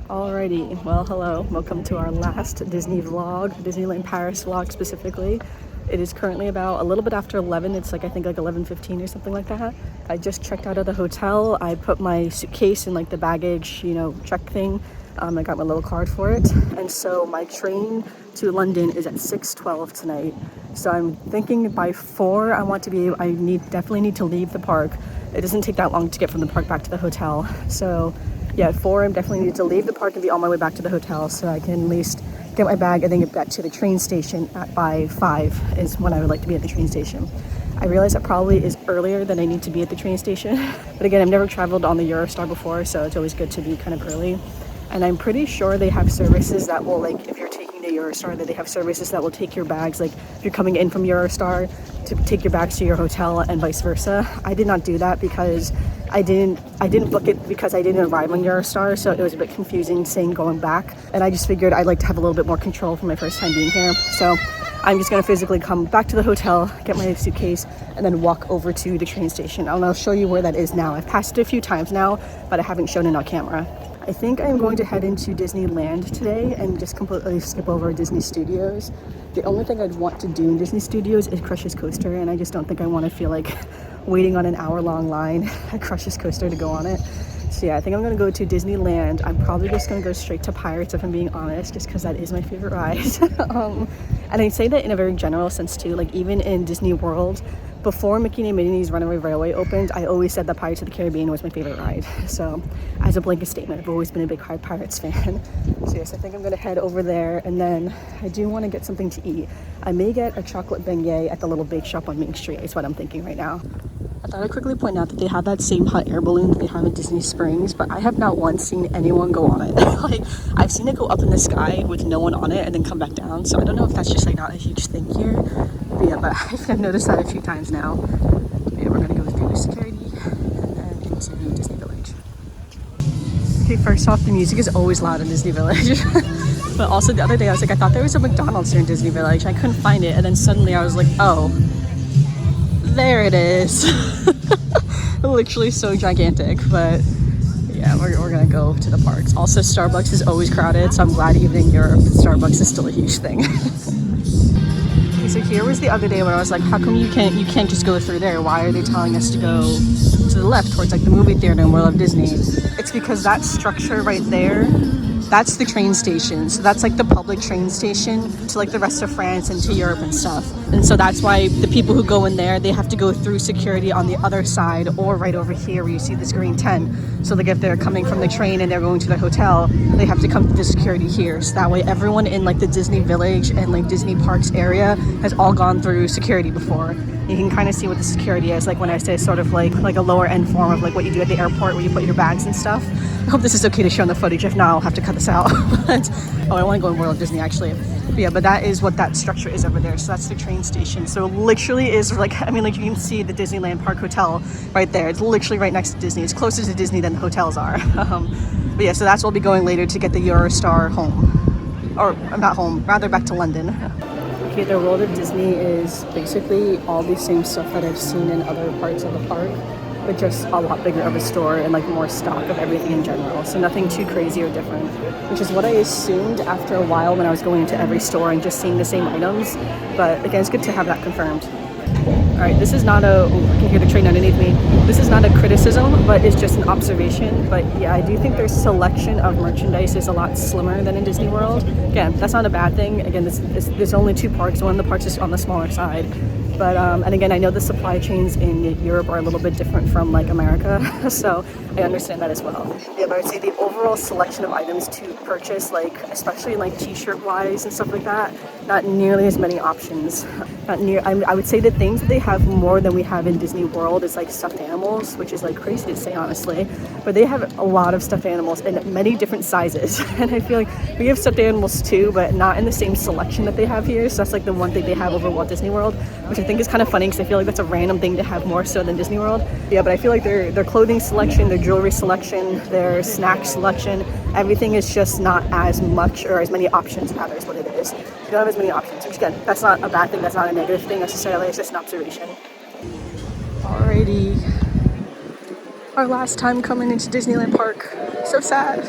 Alrighty, well, hello. Welcome to our last Disney vlog, Disneyland Paris vlog specifically. It is currently about a little bit after 11. It's like, I think like 11:15 or something like that. I just checked out of the hotel. I put my suitcase in like the baggage, check thing. I got my little card for it. And so my train to London is at 6:12 tonight. So I'm thinking by 4, definitely need to leave the park. It doesn't take that long to get from the park back to the hotel. So yeah, at 4, I'm definitely need to leave the park and be on my way back to the hotel so I can at least get my bag and then get back to the train station by 5 is when I would like to be at the train station. I realize that probably is earlier than I need to be at the train station. But again, I've never traveled on the Eurostar before, so it's always good to be kind of early. And I'm pretty sure they have services that will, like, if you're taking the Eurostar, that they have services that will take your bags, like if you're coming in from Eurostar to take your bags to your hotel and vice versa. I did not do that because I didn't book it because I didn't arrive on Eurostar, so it was a bit confusing saying going back. And I just figured I'd like to have a little bit more control for my first time being here. So I'm just gonna physically come back to the hotel, get my suitcase, and then walk over to the train station. And I'll show you where that is now. I've passed it a few times now, but I haven't shown it on camera. I think I'm going to head into Disneyland today and just completely skip over Disney Studios. The only thing I'd want to do in Disney Studios is Crush's Coaster, and I just don't think I want to feel like waiting on an hour-long line at Crush's Coaster to go on it. So yeah, I think I'm going to go to Disneyland. I'm probably just going to go straight to Pirates if I'm being honest, just because that is my favorite ride. And I say that in a very general sense too, like even in Disney World, before Mickey and Minnie's Runaway Railway opened, I always said that Pirates of the Caribbean was my favorite ride. So as a blanket statement, I've always been a big Pirates fan. So yes, I think I'm going to head over there, and then I do want to get something to eat. I may get a chocolate beignet at the little bake shop on Main Street is what I'm thinking right now. I thought I'd quickly point out that they have that same hot air balloon that they have in Disney Springs, but I have not once seen anyone go on it. Like, I've seen it go up in the sky with no one on it and then come back down. So I don't know if that's just like not a huge thing here. But yeah, but I've noticed that a few times now. But yeah, we're gonna go through security and then into Disney Village. Okay, first off, the music is always loud in Disney Village. But also the other day I was like, I thought there was a McDonald's here in Disney Village. I couldn't find it, and then suddenly I was like, oh, there it is. Literally so gigantic. But yeah, we're gonna go to the parks. Also, Starbucks is always crowded, so I'm glad even in Europe Starbucks is still a huge thing. Okay, so here was the other day where I was like, how come you can't just go through there? Why are they telling us to go to the left towards like the movie theater in World of Disney? It's because that structure right there, that's the train station. So that's like the public train station to like the rest of France and to Europe and stuff. And so that's why the people who go in there, they have to go through security on the other side or right over here where you see this green tent. So like if they're coming from the train and they're going to the hotel, they have to come through the security here. So that way everyone in like the Disney Village and like Disney Parks area has all gone through security before. You can kind of see what the security is like when I say sort of like a lower end form of like what you do at the airport where you put your bags and stuff. I hope this is okay to show in the footage. If not, I'll have to cut this out. But, oh, I want to go in World of Disney actually. But yeah, but that is what that structure is over there. So that's the train station. So literally is like, I mean, like you can see the Disneyland Park Hotel right there. It's literally right next to Disney. It's closer to Disney than the hotels are. But yeah, so that's where we'll be going later to get the Eurostar home. Or not home, rather back to London. Okay, the World of Disney is basically all the same stuff that I've seen in other parts of the park, but just a lot bigger of a store and like more stock of everything in general. So nothing too crazy or different, which is what I assumed after a while when I was going into every store and just seeing the same items. But again, it's good to have that confirmed. All right, this is not a, I can hear the train underneath me. This is not a criticism, but it's just an observation. But yeah, I do think their selection of merchandise is a lot slimmer than in Disney World. Again, that's not a bad thing. Again, there's only 2 parks. One of the parks is on the smaller side. But, and again, I know the supply chains in Europe are a little bit different from like America, so I understand that as well. Yeah, but I would say the overall selection of items to purchase, like especially like t-shirt wise and stuff like that, not nearly as many options. I would say the things that they have more than we have in Disney World is like stuffed animals, which is like crazy to say honestly, but they have a lot of stuffed animals in many different sizes. And I feel like we have stuffed animals too, but not in the same selection that they have here. So that's like the one thing they have over Walt Disney World, which I think is kind of funny because I feel like that's a random thing to have more so than Disney World. Yeah, but I feel like their clothing selection, their jewelry selection, their snack selection, everything is just not as much or as many options rather is what it is. You don't have as many options, which again, that's not a bad thing, that's not a negative thing necessarily, it's just an observation. Alrighty. Our last time coming into Disneyland Park. So sad.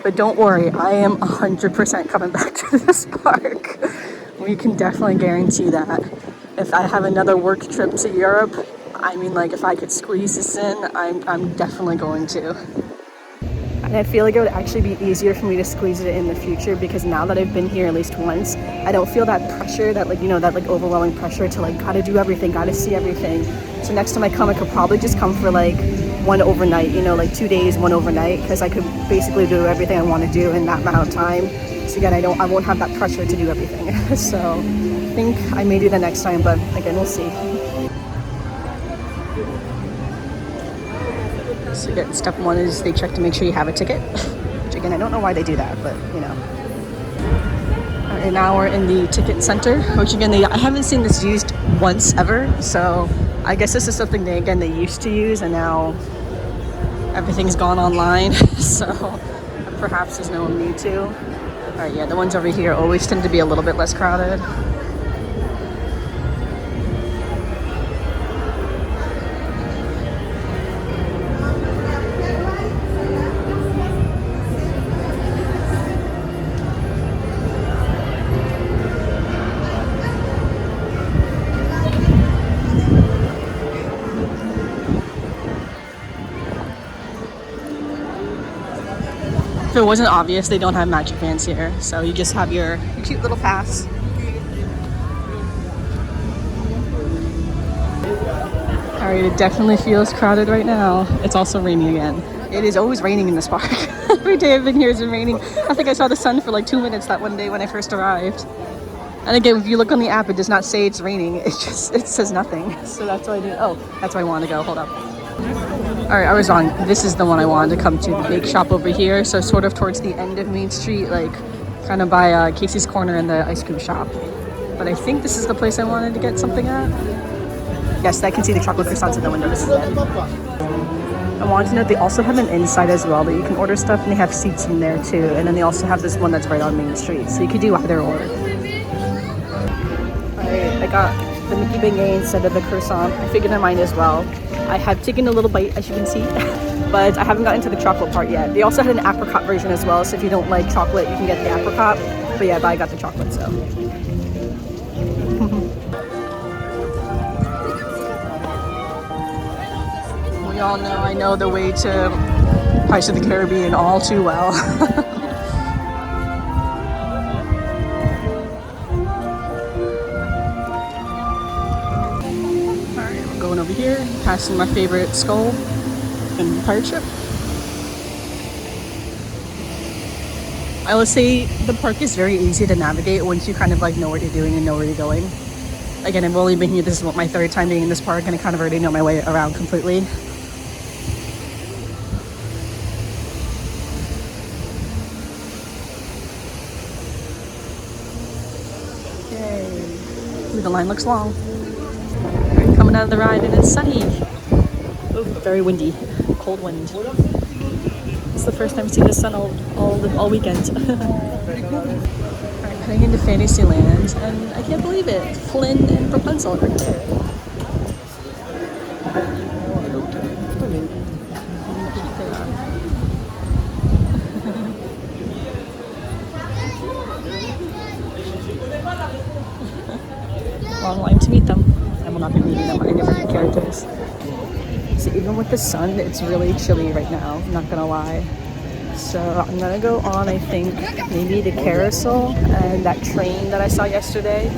But don't worry, I am 100% coming back to this park. We can definitely guarantee that. If I have another work trip to Europe, I mean, like, if I could squeeze this in, I'm definitely going to. And I feel like it would actually be easier for me to squeeze it in the future, because now that I've been here at least once, I don't feel that pressure, that, like, you know, that, like, overwhelming pressure to, like, gotta do everything, gotta see everything. So next time I come, I could probably just come for, like, one overnight, you know, like 2 days, one overnight, because I could basically do everything I want to do in that amount of time. So again, I won't have that pressure to do everything. So I think I may do that next time, but again, we'll see. So again, step one is they check to make sure you have a ticket, which again, I don't know why they do that, but you know. All right, now we're in the ticket center, which again, I haven't seen this used once ever, so I guess this is something they used to use, and now everything's gone online, so perhaps there's no need to. All right, yeah, the ones over here always tend to be a little bit less crowded. If it wasn't obvious, they don't have magic bands here, so you just have your cute little pass. All right, it definitely feels crowded right now. It's also raining again. It is always raining in this park. Every day I've been here, it's been raining. I think I saw the sun for like 2 minutes that one day when I first arrived. And again, if you look on the app, it does not say it's raining. It says nothing. So that's why that's where I want to go. Hold up. All right, I was wrong. This is the one I wanted to come to, the bake shop over here. So sort of towards the end of Main Street, like kind of by Casey's Corner and the ice cream shop. But I think this is the place I wanted to get something at. Yes, I can see the chocolate croissants in the window. This is it. I wanted to note they also have an inside as well that you can order stuff, and they have seats in there too. And then they also have this one that's right on Main Street, so you could do either or. Alright, I got the Mickey beignet instead of the croissant. I figured I might as well. I have taken a little bite, as you can see, but I haven't gotten to the chocolate part yet. They also had an apricot version as well, so if you don't like chocolate, you can get the apricot. But yeah, I got the chocolate, so. We all know I know the way to Pirates of the Caribbean all too well. Alright, we're going over here, passing my favorite skull and pirate ship. I would say the park is very easy to navigate once you kind of like know what you're doing and know where you're going. Again, I've only been here, this is my third time being in this park, and I kind of already know my way around completely. The line looks long. Right, coming out of the ride and it's sunny. Oh, very windy, cold wind. It's the first time I've seen the sun all weekend. Alright, heading into Fantasyland, and I can't believe it. Flynn and Rapunzel are here. Long line to meet them. I will not be meeting them. I different characters. So even with the sun, it's really chilly right now. I'm not gonna lie. So I'm gonna go on, I think, maybe the Carousel and that train that I saw yesterday.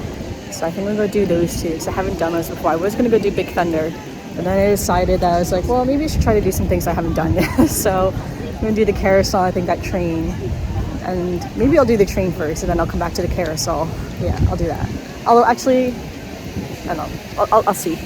So I think I'm gonna go do those two, because I haven't done those before. I was gonna go do Big Thunder, but then I decided that I was like, well, maybe I should try to do some things I haven't done. So I'm gonna do the Carousel, I think that train. And maybe I'll do the train first, and then I'll come back to the Carousel. Yeah, I'll do that. Although actually, I don't know. I'll see.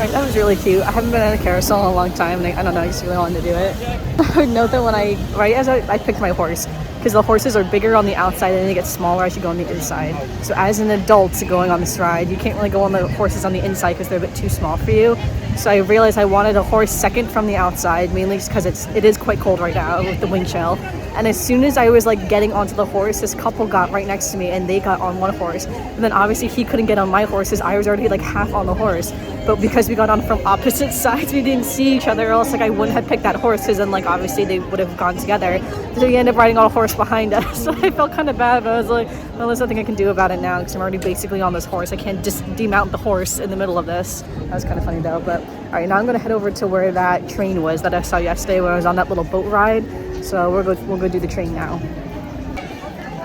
Alright, that was really cute. I haven't been on a carousel in a long time, and I don't know, I just really wanted to do it. I would note that when right as I picked my horse, because the horses are bigger on the outside and they get smaller as you go on the inside. So as an adult going on this ride, you can't really go on the horses on the inside because they're a bit too small for you. So I realized I wanted a horse second from the outside, mainly because it is quite cold right now with the wind chill. And as soon as I was like getting onto the horse, this couple got right next to me and they got on one horse. And then obviously he couldn't get on my horse because I was already like half on the horse. But because we got on from opposite sides, we didn't see each other, or else like I wouldn't have picked that horse, because then like obviously they would have gone together. So we ended up riding on a horse behind us. So I felt kind of bad, but I was like, well, there's nothing I can do about it now because I'm already basically on this horse. I can't just demount the horse in the middle of this. That was kind of funny though. But all right, now I'm gonna head over to where that train was that I saw yesterday, where I was on that little boat ride. So we'll go do the train now.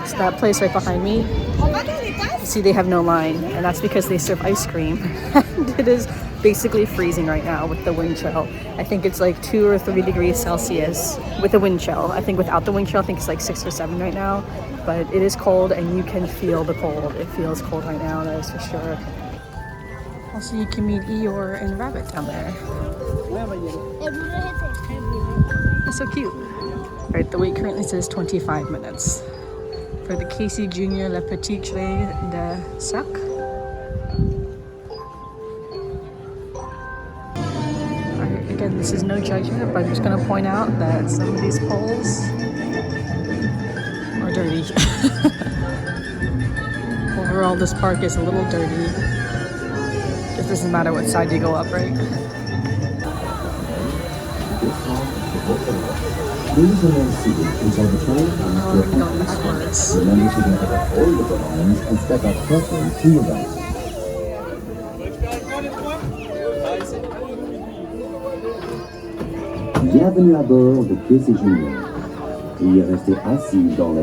So that place right behind me, you see they have no line, and that's because they serve ice cream. And it is basically freezing right now with the wind chill. I think it's like 2 or 3 degrees Celsius with the wind chill. I think without the wind chill, I think it's like 6 or 7 right now. But it is cold, and you can feel the cold. It feels cold right now, that is for sure. Also, you can meet Eeyore and Rabbit down there. That's so cute. All right, the wait currently says 25 minutes for the Casey Jr. Le Petit Trait de Sac. Alright, again, this is no judgment, but I'm just going to point out that some of these poles are dirty. Overall, this park is a little dirty. It doesn't matter what side you go up, right? Please remain seated until the train comes to a complete stop. Remember to gather up all your belongings and step up carefully to your right. Bienvenue à bord de Casey Jr. Veuillez rester assis dans la...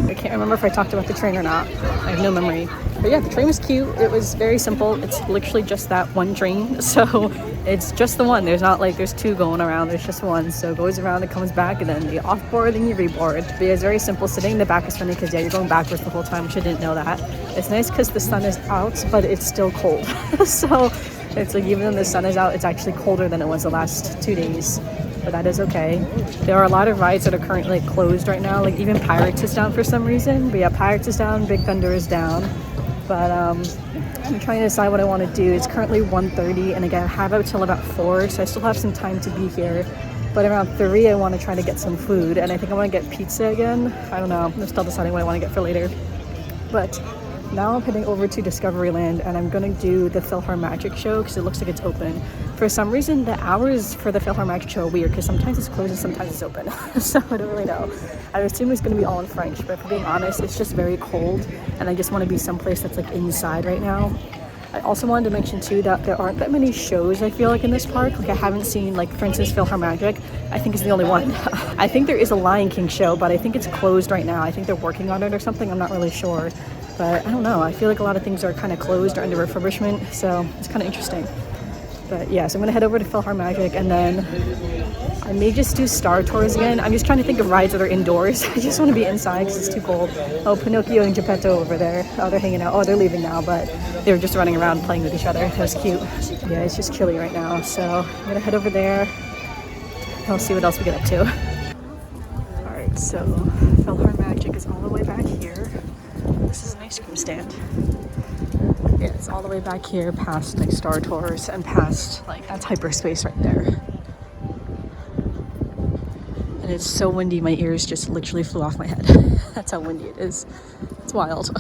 I can't remember if I talked about the train or not. I have no memory. But yeah, the train was cute. It was very simple. It's literally just that one train. So it's just the one. There's not like there's 2 going around. There's just one. So it goes around, it comes back, and then you offboard, then you reboard. But yeah, it's very simple. Sitting in the back is funny because yeah, you're going backwards the whole time, which I didn't know that. It's nice because the sun is out, but it's still cold. So it's like even though the sun is out, it's actually colder than it was the last 2 days. But that is okay. There are a lot of rides that are currently closed right now. Like even Pirates is down for some reason. But yeah, Pirates is down, Big Thunder is down. But I'm trying to decide what I want to do. It's currently 1:30, and again, I have out till about 4, so I still have some time to be here. But around 3, I want to try to get some food, and I think I want to get pizza again. I don't know. I'm still deciding what I want to get for later. But now I'm heading over to Discoveryland, and I'm going to do the Phillhar Magic Show because it looks like it's open. For some reason, the hours for the Phillhar Magic Show are weird because sometimes it's closed and sometimes it's open. So I don't really know. I assume it's going to be all in French, but for being honest, it's just very cold, and I just want to be someplace that's like inside right now. I also wanted to mention too that there aren't that many shows I feel like in this park. Like I haven't seen, like for instance, Phillhar Magic. I think is the only one. I think there is a Lion King show, but I think it's closed right now. I think they're working on it or something. I'm not really sure. But I don't know. I feel like a lot of things are kind of closed or under refurbishment, so it's kind of interesting. But yeah, so I'm gonna head over to Phillhar Magic, and then I may just do Star Tours again. I'm just trying to think of rides that are indoors. I just want to be inside because it's too cold. Oh, Pinocchio and Geppetto over there. Oh, they're hanging out. Oh, they're leaving now, but they were just running around playing with each other. That was cute. Yeah, it's just chilly right now, so I'm gonna head over there. I'll see what else we get up to. All right, so Phillhar Magic is all the way back here. This is an ice cream stand. Yeah, it's all the way back here past like Star Tours and past like that's hyperspace right there. And it's so windy, my ears just literally flew off my head. That's how windy it is. It's wild.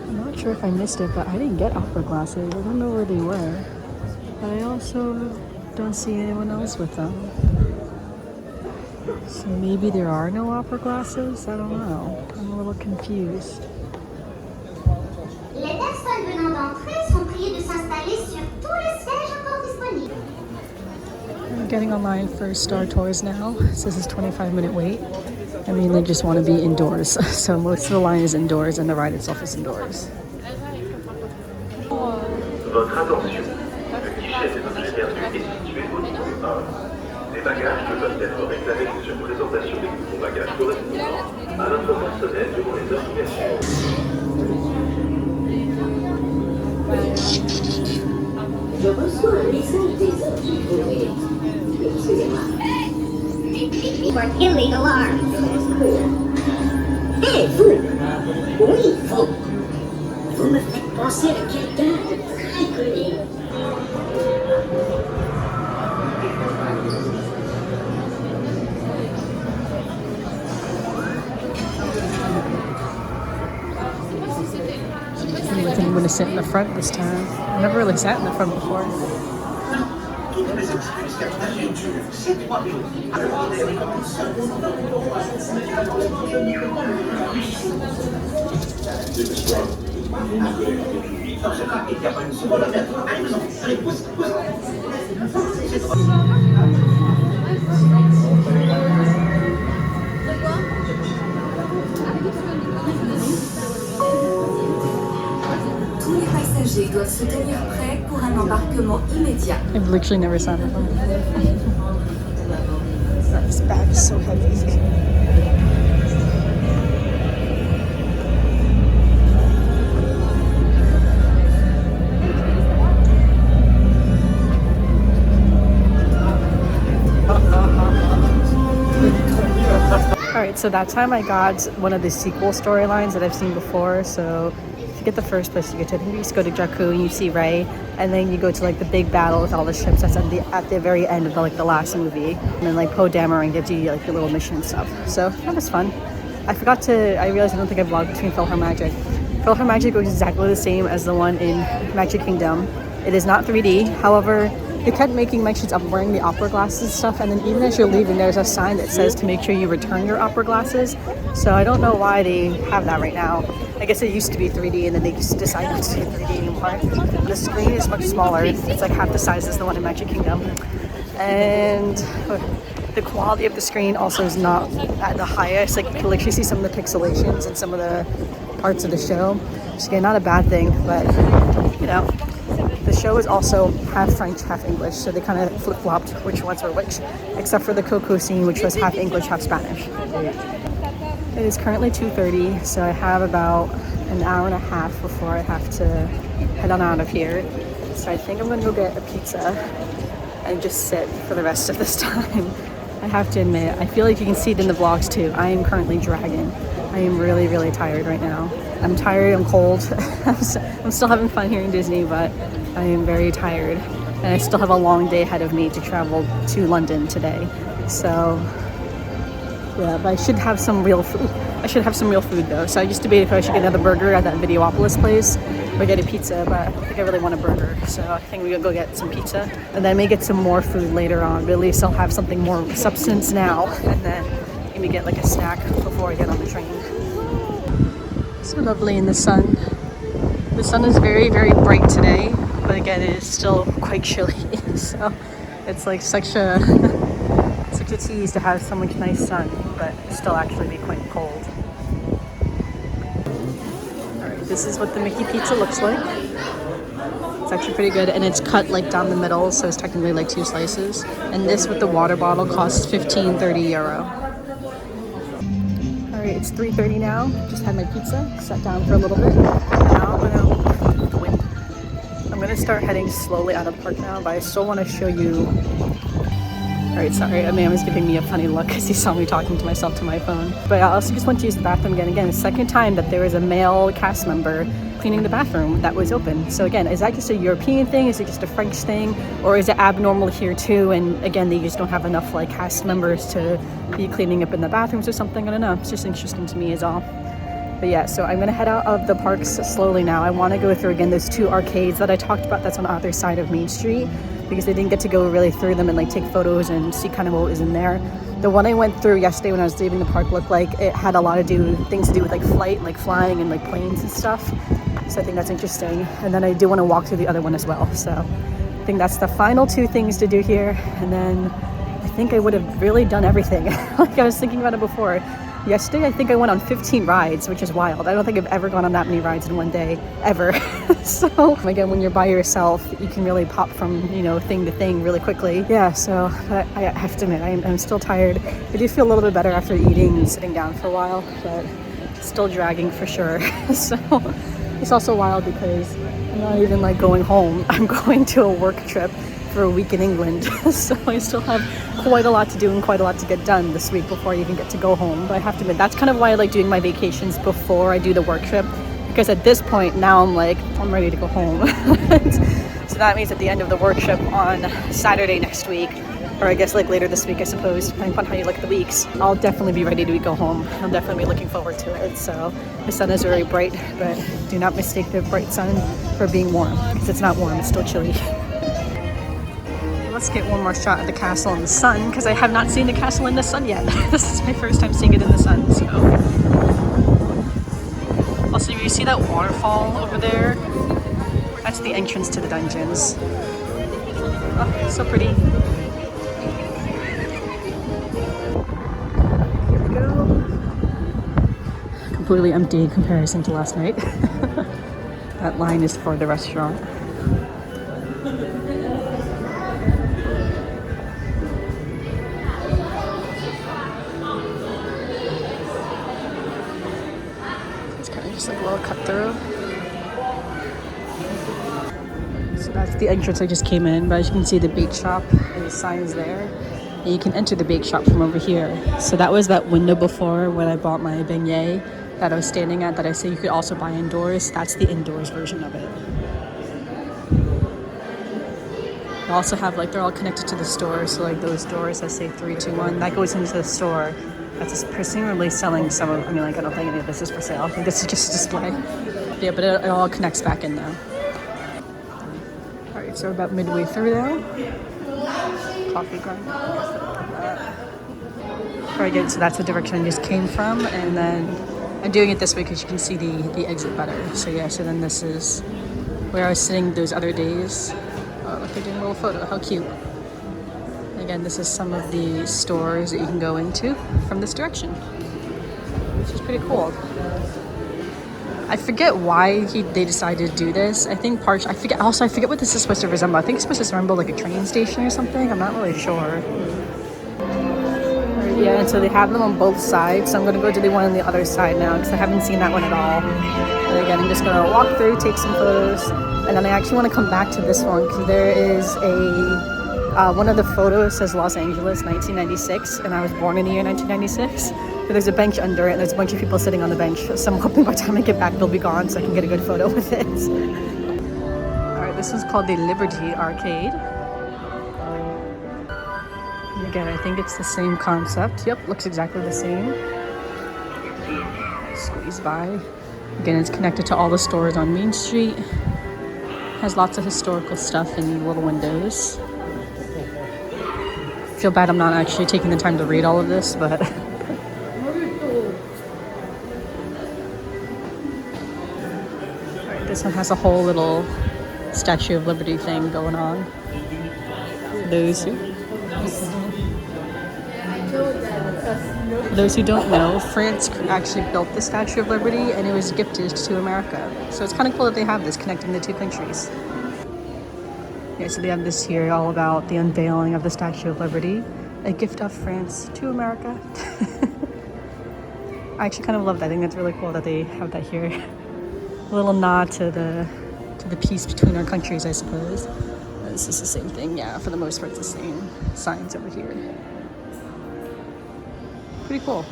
I'm not sure if I missed it, but I didn't get opera glasses. I don't know where they were. But I also don't see anyone else with them. So maybe there are no opera glasses? I don't know. I'm a little confused. Les personnes venant d'entrer sont priées de s'installer sur tous les sièges encore disponibles. I'm getting online for Star Tours now. It says it's 25-minute wait. I mainly just want to be indoors. So most of the line is indoors and the ride itself is indoors. Votre attention, le guichet des objets perdus est situé au niveau 1. Les bagages ne peuvent être réclamés que sur présentation des coupons bagages correspondants à notre personnel durant les heures d'ouverture. Je reçois un message des objets trouvés. Excusez-moi. For illegal arms. Hey, vous! Oui, vous! Vous me faites penser à quelqu'un de très connu. I think I'm going to sit in the front this time. I've never really sat in the front before. Tous les passagers doivent se tenir prêts pour un embarquement immédiat. I've literally never sat in one. This bag is so heavy. Alright, so that time I got one of the sequel storylines that I've seen before. So if you get the first place you get to, I think you just go to Jakku and you see Rey, and then you go to like the big battle with all the ships that's at the very end of the last movie. And then like Poe Dameron gives you like your little mission and stuff. So that was fun. I realized I don't think I vlogged between Phillhar Magic. Phillhar Magic was exactly the same as the one in Magic Kingdom. It is not 3D, however, they kept making mentions of wearing the opera glasses and stuff, and then even as you're leaving, there's a sign that says to make sure you return your opera glasses. So I don't know why they have that right now. I guess it used to be 3D, and then they just decided not to do 3D anymore. The screen is much smaller. It's like half the size as the one in Magic Kingdom. And the quality of the screen also is not at the highest. Like, you can literally see some of the pixelations in some of the parts of the show. So again, not a bad thing, but, you know. The show is also half French, half English, so they kind of flip-flopped which ones were which, except for the Coco scene, which was half English, half Spanish. It is currently 2:30, so I have about an hour and a half before I have to head on out of here. So I think I'm gonna go get a pizza and just sit for the rest of this time. I have to admit, I feel like you can see it in the vlogs too. I am currently dragging. I am really, really tired right now. I'm tired, I'm cold. I'm still having fun here in Disney, but I am very tired. And I still have a long day ahead of me to travel to London today. So, yeah, but I should have some real food. I should have some real food though. So I just debated if I should get another burger at that Videopolis place or get a pizza, but I don't think I really want a burger. So I think we're gonna go get some pizza. And then I may get some more food later on, but at least I'll have something more substance now. And then maybe get like a snack before I get on the train. So lovely in the sun. The sun is very, very bright today, but again, it is still quite chilly. So it's like such a tease to have so much nice sun, but still actually be quite cold. All right, this is what the Mickey pizza looks like. It's actually pretty good, and it's cut like down the middle, so it's technically like 2 slices. And this with the water bottle costs €15.30. Alright, it's 3:30 now. Just had my pizza, sat down for a little bit. Now I'm gonna start heading slowly out of the park now, but I still want to show you. Alright, sorry, a man was giving me a funny look because he saw me talking to myself to my phone. But I also just went to use the bathroom again. Again, the second time that there was a male cast member cleaning the bathroom that was open. So again, is that just a European thing? Is it just a French thing? Or is it abnormal here too? And again, they just don't have enough like cast members to be cleaning up in the bathrooms or something. I don't know. It's just interesting to me is all. But yeah, so I'm gonna head out of the parks slowly now. I wanna go through again those 2 arcades that I talked about that's on the other side of Main Street. because they didn't get to go really through them and like take photos and see kind of what was in there. The one I went through yesterday when I was leaving the park looked like it had a lot of things to do with like flight, like flying and like planes and stuff. So I think that's interesting. And then I do want to walk through the other one as well. So I think that's the final 2 things to do here. And then I think I would have really done everything. Like I was thinking about it before. Yesterday, I think I went on 15 rides, which is wild. I don't think I've ever gone on that many rides in one day, ever. So again, when you're by yourself, you can really pop from, you know, thing to thing really quickly. Yeah, so but I have to admit, I'm still tired. I do feel a little bit better after eating and sitting down for a while, but still dragging for sure. So it's also wild because I'm not even like going home. I'm going to a work trip for a week in England. So I still have quite a lot to do and quite a lot to get done this week before I even get to go home. But I have to admit, that's kind of why I like doing my vacations before I do the work trip, because at this point now I'm like, I'm ready to go home. So that means at the end of the work trip on Saturday next week, or I guess like later this week, I suppose, depending on how you look at the weeks, I'll definitely be ready to go home. I'll definitely be looking forward to it. So the sun is very bright, but do not mistake the bright sun for being warm, because it's not warm, it's still chilly. Let's get one more shot at the castle in the sun, because I have not seen the castle in the sun yet. This is my first time seeing it in the sun. So also, you see that waterfall over there? That's the entrance to the dungeons. Oh, so pretty. Here we go. Completely empty in comparison to last night. That line is for the restaurant. Just like a little cut through. So that's the entrance I just came in, but as you can see, the bake shop, the sign is there. And you can enter the bake shop from over here. So that was that window before when I bought my beignet that I was standing at, that I say you could also buy indoors. That's the indoors version of it. They also have like, they're all connected to the store. So like those doors that say 3, 2, 1, that goes into the store. That's presumably selling some of, I mean, like, I don't think any of this is for sale. I think this is just a display. Yeah, but it all connects back in now. All right, so about midway through now. Coffee grinder. Very good, so that's the direction I just came from. And then I'm doing it this way because you can see the exit better. So yeah, so then this is where I was sitting those other days. Oh, look, they're doing a little photo, how cute. Again, this is some of the stores that you can go into from this direction, which is pretty cool. I forget why they decided to do this. I think I forget what this is supposed to resemble. I think it's supposed to resemble like a train station or something. I'm not really sure. Yeah, and so they have them on both sides. So I'm going to go to the one on the other side now because I haven't seen that one at all. And again, I'm just going to walk through, take some photos, and then I actually want to come back to this one because there is one of the photos says Los Angeles 1996, and I was born in the year 1996. But there's a bench under it, and there's a bunch of people sitting on the bench. So I'm hoping by the time I get back, they'll be gone, so I can get a good photo with it. All right, this one's called the Liberty Arcade. And again, I think it's the same concept. Yep, looks exactly the same. Squeeze by. Again, it's connected to all the stores on Main Street. Has lots of historical stuff in little windows. Feel bad I'm not actually taking the time to read all of this, but Alright, this one has a whole little Statue of Liberty thing going on. For those who don't know, France actually built the Statue of Liberty and it was gifted to America. So it's kind of cool that they have this connecting the two countries. Yeah, so they have this here all about the unveiling of the Statue of Liberty, a gift of France to America. I actually kind of love that. I think that's really cool that they have that here. A little nod to the peace between our countries, I suppose. This is the same thing, yeah, for the most part, it's the same signs over here. Pretty cool.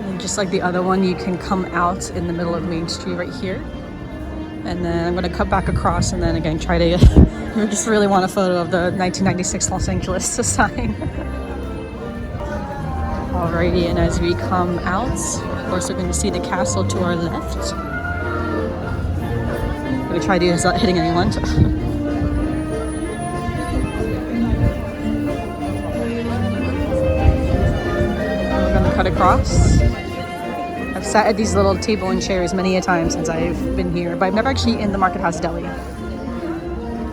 And just like the other one, you can come out in the middle of Main Street right here. And then I'm going to cut back across and then again try to just really want a photo of the 1996 Los Angeles sign. Alrighty, and as we come out, of course we're going to see the castle to our left. I'm going to try to do this without hitting anyone. to cross. I've sat at these little table and chairs many a time since I've been here, but I've never actually eaten in the Market House Deli.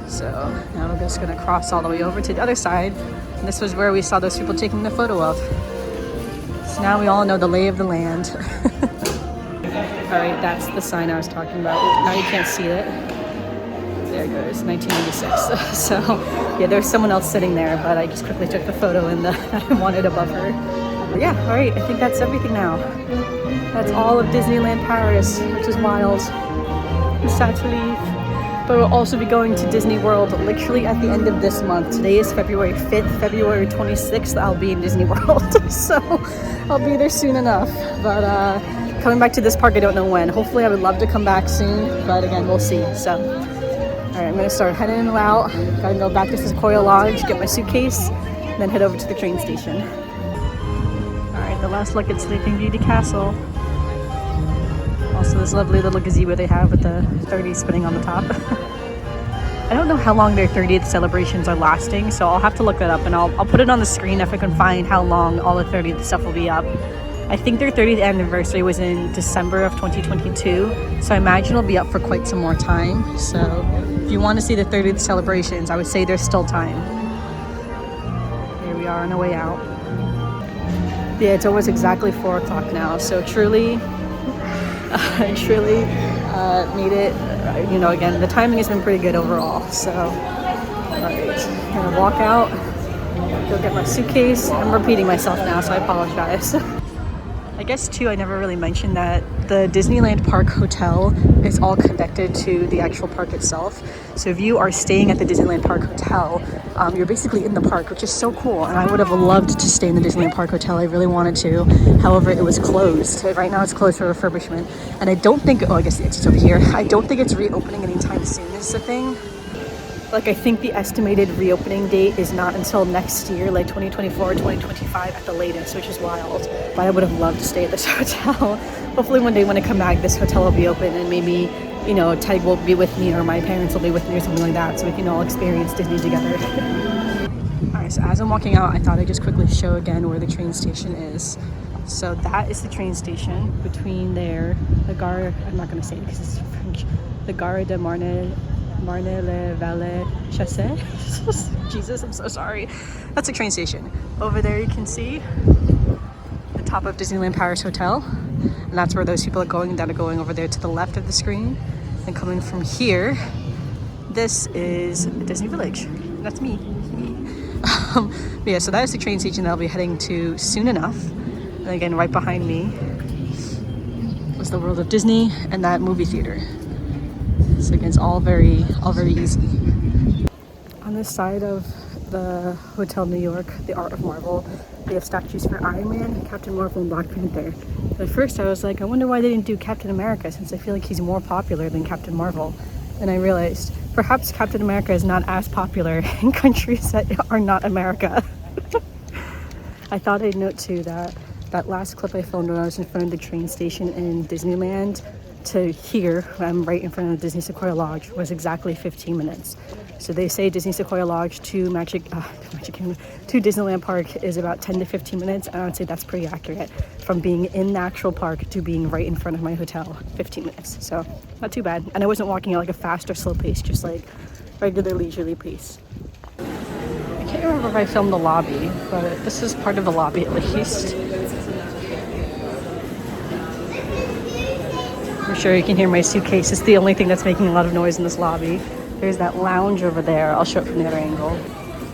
So now we're just gonna cross all the way over to the other side. And this was where we saw those people taking the photo of. So now we all know the lay of the land. All right, that's the sign I was talking about. Now you can't see it. There it goes, 1986. So yeah, there's someone else sitting there, but I just quickly took the photo and I wanted above her. But yeah, all right, I think that's everything now. That's all of Disneyland Paris, which is wild. I'm sad to leave. But we'll also be going to Disney World literally at the end of this month. Today is February 5th, February 26th, I'll be in Disney World. So I'll be there soon enough. But coming back to this park, I don't know when. Hopefully I would love to come back soon, but again, we'll see. So, all right, I'm gonna start heading out. Gotta go back to Sequoia Lodge, get my suitcase, and then head over to the train station. All right, the last look at Sleeping Beauty Castle. Also this lovely little gazebo they have with the 30 spinning on the top. I don't know how long their 30th celebrations are lasting, so I'll have to look that up and I'll put it on the screen if I can find how long all the 30th stuff will be up. I think their 30th anniversary was in December of 2022, so I imagine it'll be up for quite some more time. So if you want to see the 30th celebrations, I would say there's still time. Here we are on our way out. Yeah, it's almost exactly 4 o'clock now, so truly made it. You know, again, the timing has been pretty good overall. So, all right, I'm gonna walk out, go get my suitcase. I'm repeating myself now, so I apologize. I guess too, I never really mentioned that the Disneyland Park Hotel is all connected to the actual park itself. So if you are staying at the Disneyland Park Hotel, you're basically in the park, which is so cool. And I would have loved to stay in the Disneyland Park Hotel. I really wanted to. However, it was closed. Right now it's closed for refurbishment. And I don't think, oh, I guess the exit's over here. I don't think it's reopening anytime soon is the thing. Like, I think the estimated reopening date is not until next year, like 2024 or 2025 at the latest, which is wild. But I would have loved to stay at this hotel. Hopefully one day when I come back, this hotel will be open and maybe, you know, Tig will be with me or my parents will be with me or something like that, so we can all experience Disney together. All right, so as I'm walking out, I thought I'd just quickly show again where the train station is. So that is the train station between there, the Gare, I'm not going to say it because it's French, the Gare de Marne-la-Vallée, Chessy. Jesus, I'm so sorry. That's a train station. Over there you can see the top of Disneyland Paris Hotel. And that's where those people are going that are going over there to the left of the screen. And coming from here, this is Disney Village. That's me. Yeah, so that is the train station that I'll be heading to soon enough. And again, right behind me was the World of Disney and that movie theater. So again, it's all very easy. On this side of the Hotel New York, the Art of Marvel, they have statues for Iron Man, Captain Marvel, and Black Panther. But at first I was like, I wonder why they didn't do Captain America, since I feel like he's more popular than Captain Marvel. And I realized perhaps Captain America is not as popular in countries that are not America. I thought I'd note too that last clip I filmed when I was in front of the train station in Disneyland to here, I'm right in front of Disney Sequoia Lodge, was exactly 15 minutes. So they say Disney Sequoia Lodge to Disneyland Park is about 10 to 15 minutes, and I would say that's pretty accurate. From being in the actual park to being right in front of my hotel, 15 minutes. So not too bad. And I wasn't walking at like a fast or slow pace, just like regular leisurely pace. I can't remember if I filmed the lobby, but this is part of the lobby at least. I'm sure you can hear my suitcase. It's the only thing that's making a lot of noise in this lobby. There's that lounge over there. I'll show it from the other angle.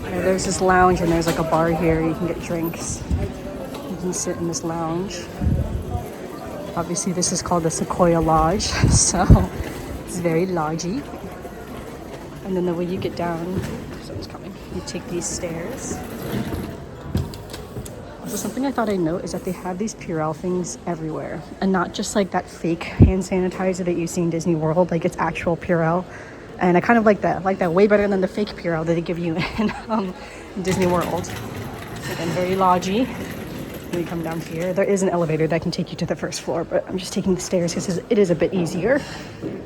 There's this lounge and there's like a bar here. You can get drinks. You can sit in this lounge. Obviously this is called the Sequoia Lodge, so it's very lodgy. And then the way you get down, someone's coming, you take these stairs. So something I thought I'd note is that they have these Purell things everywhere, and not just like that fake hand sanitizer that you see in Disney World. Like, it's actual Purell, and I kind of like that way better than the fake Purell that they give you in Disney World. So again, very lodgy. When you come down here, there is an elevator that can take you to the first floor, but I'm just taking the stairs because it is a bit easier. You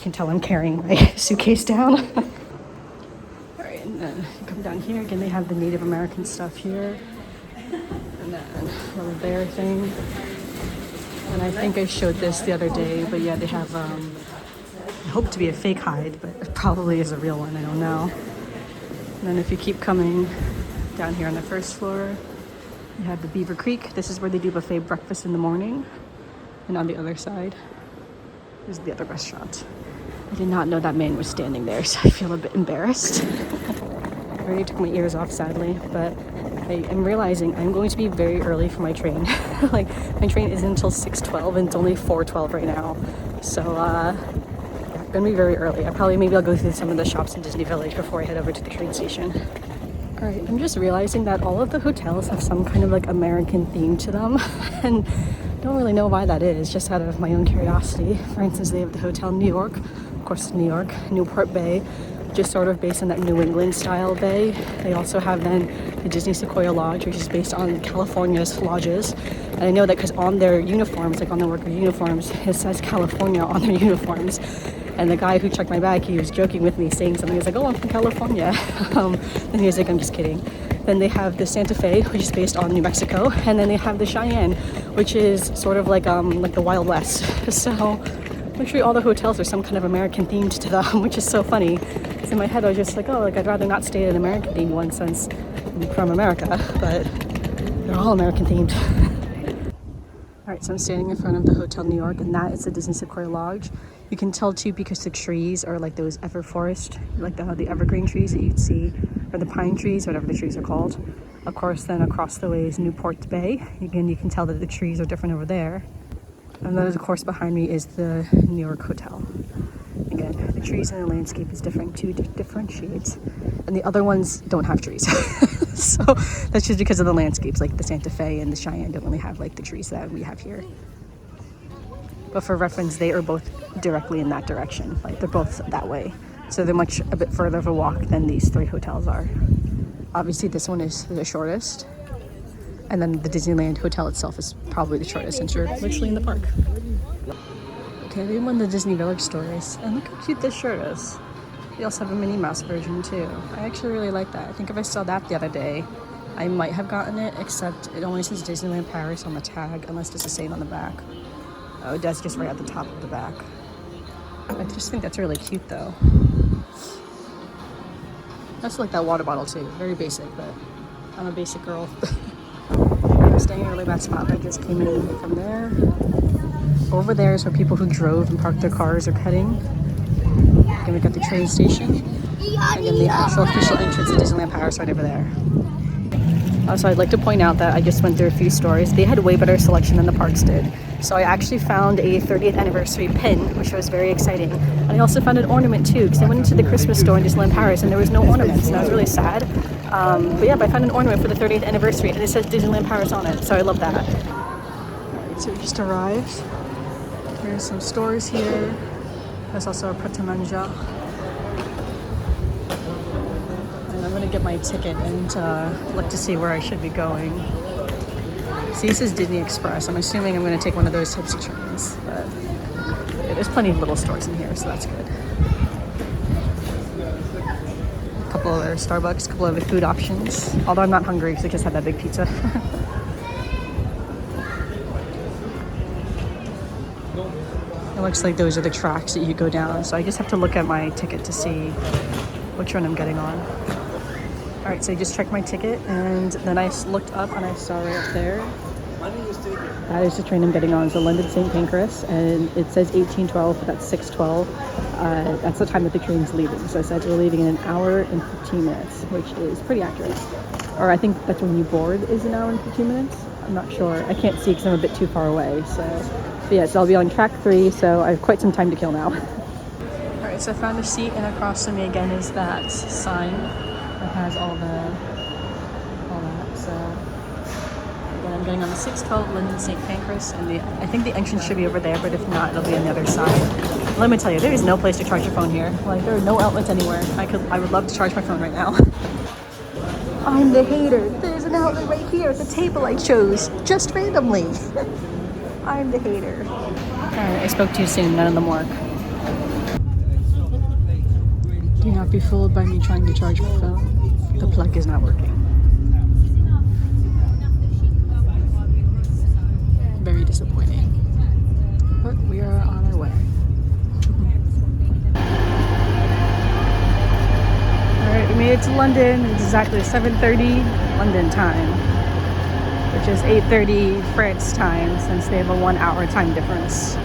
can tell I'm carrying my suitcase down. And then you come down here, again they have the Native American stuff here. And And then little bear thing. And I think I showed this the other day, but yeah, they have, I hope to be a fake hide, but it probably is a real one, I don't know. And then if you keep coming down here on the first floor, you have the Beaver Creek. This is where they do buffet breakfast in the morning. And on the other side is the other restaurant. I did not know that man was standing there, so I feel a bit embarrassed. I already took my ears off, sadly, but I am realizing I'm going to be very early for my train. Like, my train isn't until 6:12 and it's only 4:12 right now. So, yeah, I'm gonna be very early. Maybe I'll go through some of the shops in Disney Village before I head over to the train station. All right, I'm just realizing that all of the hotels have some kind of like American theme to them. And I don't really know why that is, just out of my own curiosity. For instance, they have the Hotel New York, of course, New York, Newport Bay, just sort of based on that New England style bay. They also have then the Disney Sequoia Lodge, which is based on California's lodges. And I know that because on their uniforms, like on the worker uniforms, it says California on their uniforms. And the guy who checked my bag, he was joking with me, saying something. He was like, "Oh, I'm from California." And he was like, "I'm just kidding." Then they have the Santa Fe, which is based on New Mexico. And then they have the Cheyenne, which is sort of like the Wild West. So literally all the hotels are some kind of American themed to them, which is so funny. In my head, I was just like, oh, like I'd rather not stay at an American themed one since I'm from America, but they're all American themed. All right, so I'm standing in front of the Hotel New York, and that is the Disney Sequoia Lodge. You can tell too because the trees are like those everforest, like the evergreen trees that you'd see, or the pine trees, whatever the trees are called. Of course, then across the way is Newport Bay. Again, you can tell that the trees are different over there. And then, of course, behind me is the New York Hotel. Again, the trees and the landscape is different, two different shades. And the other ones don't have trees. So that's just because of the landscapes, like the Santa Fe and the Cheyenne don't really have like the trees that we have here. But for reference, they are both directly in that direction. Like they're both that way. So they're a bit further of a walk than these three hotels are. Obviously, this one is the shortest. And then the Disneyland Hotel itself is probably the shortest since you're literally in the park. Okay, we won the Disney Village stores. And look how cute this shirt is. They also have a Minnie Mouse version too. I actually really like that. I think if I saw that the other day, I might have gotten it, except it only says Disneyland Paris on the tag, unless it's the same on the back. Oh, it does just right at the top of the back. I just think that's really cute though. I also like that water bottle too. Very basic, but I'm a basic girl. I'm staying in a really bad spot. I just came in from there. Over there is where people who drove and parked their cars are heading. Again, we got the train station. Again, the actual official entrance to Disneyland Paris right over there. Also, I'd like to point out that I just went through a few stores. They had way better selection than the parks did. So I actually found a 30th anniversary pin, which was very exciting. And I also found an ornament too, because I went into the Christmas store in Disneyland Paris and there was no ornaments, and I was really sad. But I found an ornament for the 30th anniversary, and it says Disneyland Paris on it, so I love that. Alright, so we just arrived. There's some stores here. There's also a pret-a-manger. And I'm gonna get my ticket and look to see where I should be going. See, this is Disney Express. I'm assuming I'm gonna take one of those types of trains, but yeah, there's plenty of little stores in here, so that's good. A couple other Starbucks, a couple other food options. Although I'm not hungry because I just had that big pizza. It looks like those are the tracks that you go down, so I just have to look at my ticket to see which one I'm getting on. All right, so I just checked my ticket, and then I looked up and I saw right up there. That is the train I'm getting on. It's the London St Pancras, and it says 18:12, but that's 6:12. That's the time that the train's leaving. So it says we're leaving in an hour and 15 minutes, which is pretty accurate. Or I think that's when you board is an hour and 15 minutes. I'm not sure. I can't see because I'm a bit too far away. But yeah, so I'll be on track 3, so I have quite some time to kill now. All right, so I found a seat, and across from me again is that sign that has all that. So again, I'm getting on the 6:12 London St Pancras, and I think the entrance should be over there, but if not, it'll be on the other side. Let me tell you, there is no place to charge your phone here. Like, there are no outlets anywhere. I would love to charge my phone right now. I'm the hater. There's an outlet right here at the table I chose, just randomly. I'm the hater. Alright, I spoke too soon, none of them work. Do not be fooled by me trying to charge my phone. The plug is not working. Very disappointing. But we are on our way. Alright, we made it to London. It's exactly 7:30 London time, which is 8:30 France time since they have a 1 hour time difference.